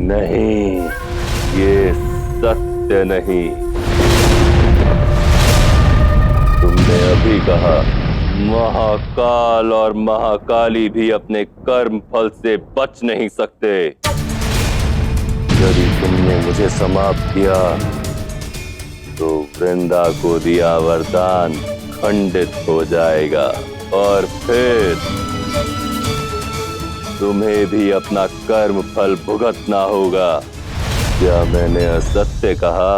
नहीं, ये सत्य नहीं। तुमने अभी कहा महाकाल और महाकाली भी अपने कर्म फल से बच नहीं सकते। यदि तुमने मुझे समाप्त किया तो वृंदा को दिया वरदान खंडित हो जाएगा और फिर तुम्हें भी अपना कर्म फल भुगतना होगा। क्या मैंने असत्य कहा?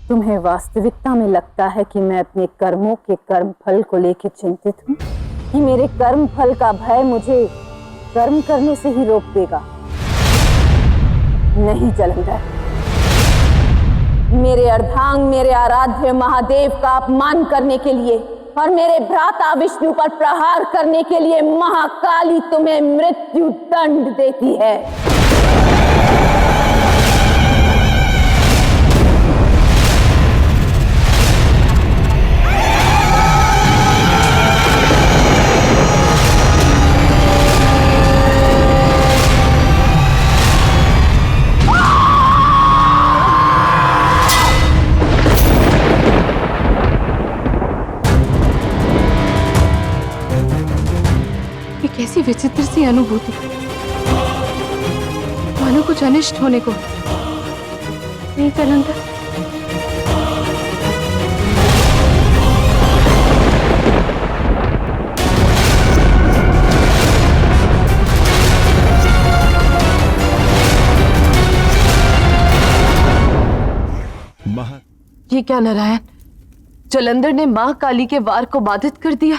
तुम्हें वास्तविकता में लगता है कि मैं अपने कर्मों के कर्म फल को लेकर चिंतित हूँ, कि मेरे कर्म फल का भय मुझे कर्म करने से ही रोक देगा? नहीं जलंधर, मेरे अर्धांग, मेरे आराध्य महादेव का अपमान करने के लिए और मेरे भ्राता विष्णु पर प्रहार करने के लिए महाकाली तुम्हें मृत्यु दंड देती है। कैसी विचित्र सी अनुभूति, मानो कुछ अनिष्ट होने को। नहीं जलंधर, ये क्या नारायण, जलंधर ने मां काली के वार को बाधित कर दिया।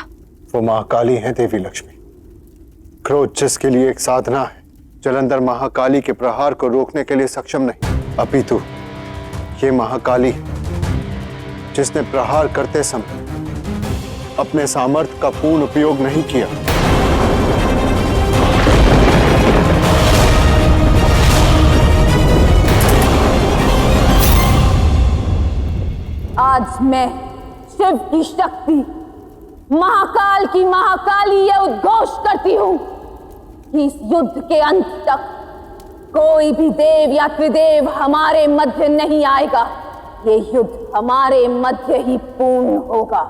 वो महाकाली है देवी लक्ष्मी। क्रोध जिसके लिए एक साधना है, जलंधर महाकाली के प्रहार को रोकने के लिए सक्षम नहीं, अपितु ये महाकाली है जिसने प्रहार करते समय अपने सामर्थ्य का पूर्ण उपयोग नहीं किया। आज मैं शिव की शक्ति, महाकाल की महाकाली यह उद्घोष करती हूं कि इस युद्ध के अंत तक कोई भी देव या त्रिदेव हमारे मध्य नहीं आएगा। ये युद्ध हमारे मध्य ही पूर्ण होगा।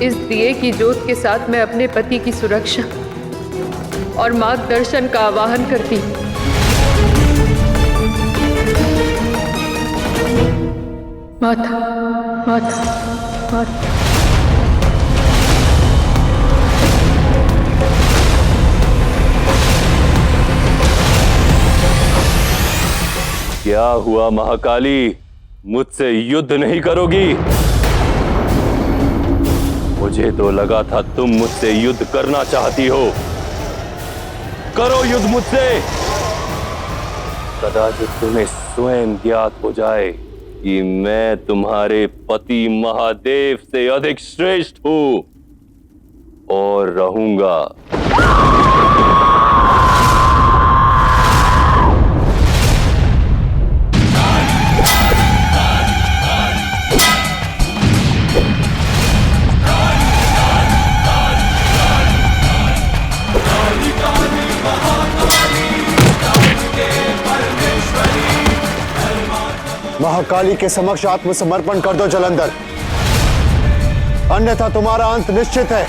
इस दिए की ज्योत के साथ मैं अपने पति की सुरक्षा और मार्गदर्शन का आवाहन करती हूँ। माता, माता, माता। क्या हुआ महाकाली, मुझसे युद्ध नहीं करोगी? मुझे तो लगा था तुम मुझसे युद्ध करना चाहती हो। करो युद्ध मुझसे। कदाचित तुम्हें स्वयं ज्ञात हो जाए कि मैं तुम्हारे पति महादेव से अधिक श्रेष्ठ हूं और रहूंगा। महाकाली के समक्ष आत्मसमर्पण कर दो जलंधर, अन्यथा तुम्हारा अंत निश्चित है।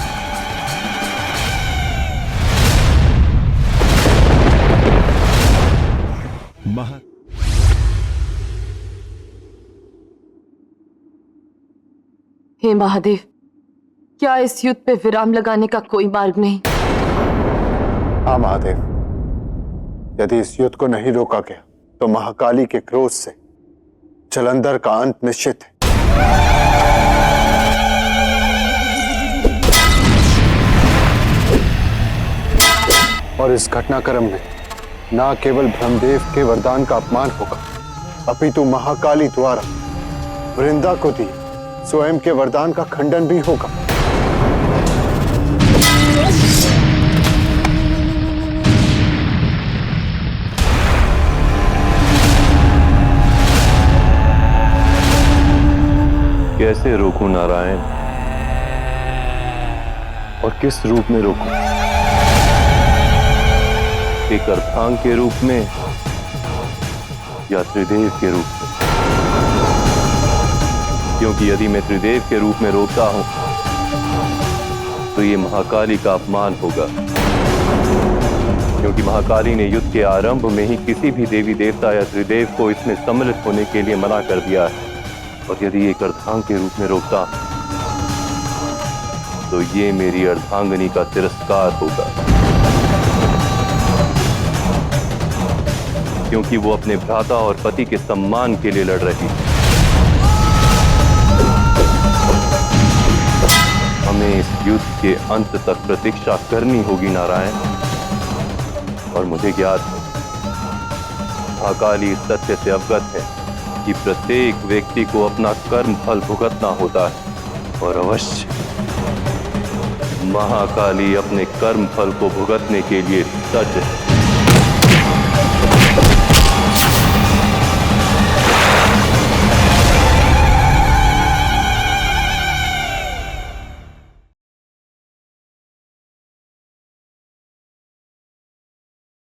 हे महादेव, क्या इस युद्ध पे विराम लगाने का कोई मार्ग नहीं? हाँ महादेव, यदि इस युद्ध को नहीं रोका गया तो महाकाली के क्रोध से जलंधर का अंत निश्चित है। और इस घटनाक्रम में न केवल ब्रह्मदेव के वरदान का अपमान होगा, अपितु महाकाली द्वारा वृंदा को दी स्वयं के वरदान का खंडन भी होगा। कैसे रोकूं नारायण, और किस रूप में रोकूं? एक अर्धांग के रूप में या त्रिदेव के रूप में? क्योंकि यदि मैं त्रिदेव के रूप में रोकता हूं तो ये महाकाली का अपमान होगा, क्योंकि महाकाली ने युद्ध के आरंभ में ही किसी भी देवी देवता या त्रिदेव को इसमें सम्मिलित होने के लिए मना कर दिया है। और यदि एक अर्धांग के रूप में रोकता तो ये मेरी अर्धांगिनी का तिरस्कार होगा, क्योंकि वो अपने भ्राता और पति के सम्मान के लिए लड़ रही है। हमें इस युद्ध के अंत तक प्रतीक्षा करनी होगी नारायण, और मुझे ज्ञात है महाकाली इस सत्य से अवगत है कि प्रत्येक व्यक्ति को अपना कर्म फल भुगतना होता है, और अवश्य महाकाली अपने कर्म फल को भुगतने के लिए सज्ज है।